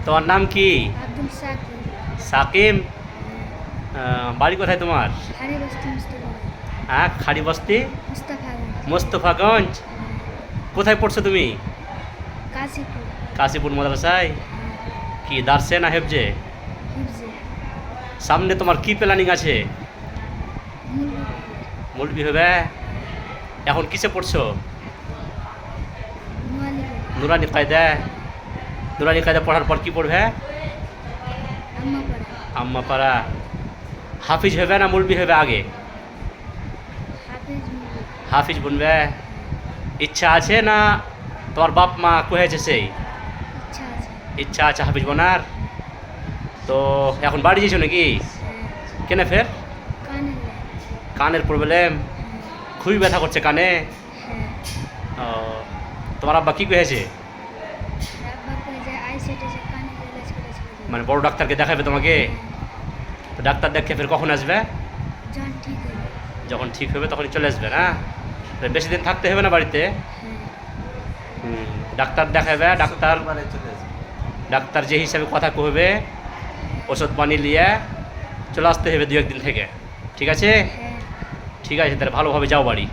তোমার নাম কি? আব্দুল সাকিব। সাকিম। বাড়ি কোথায় তোমার? হারি বস্তি মুস্তাফা। হ্যাঁ, খাড়ি বস্তি মুস্তাফাগঞ্জ। মোস্তফাগঞ্জ। কোথায় পড়ছো তুমি? কাশীপুর। কাশীপুর মাদ্রাসায়। কি দার্সে না হেফজে? হিফজে। সামনে তোমার কি প্ল্যানিং আছে? মুলবি। মৌলবি হবে। এখন কিসে পড়ছো? নোয়ালিগঞ্জ। নুরানি কায়দা। নুরানি কায়দা পড়ার পর কি পড়বে? আম্মাপাড়া। আম্মাপাড়া। হাফিজ হবে না মৌলবি হবে আগে? হাফিজ মুলবি। হাফিজ বনবে। ইচ্ছা আছে না তোমার বাপ মা কহেছে সেই? ইচ্ছা আছে। ইচ্ছা আছে হাফিজ বনার। তো এখন বাড়ি যেছো নাকি? হ্যাঁ। কেন ফের? কানে লে। কানের প্রবলেম? খুবই ব্যথা করছে কানে? হ্যাঁ। ও, তোমার আব্বা কি কহেছে? আব্বা কয়ে যে আইসেট এসে কানে ইলাজ করে ছেড়ে দিবে। মানে বড় ডাক্তারকে দেখাবে তোমাকে? তো ডাক্তার দেখে ফের কখন আসবে? যখন ঠিক হবে। যখন ঠিক হবে তখনই চলে আসবে না? তো বেশি দিন থাকতে হবে না বাড়িতে? হ্যাঁ। ডাক্তার দেখাবে, ডাক্তার যে হিসাবে কথা কহবে ওষুধ পানি নিয়ে চলে আসতে হবে 2-1 দিন থেকে। ঠিক আছে? হ্যাঁ। ঠিক আছে, তাহলে ভালোভাবে যাও বাড়ি।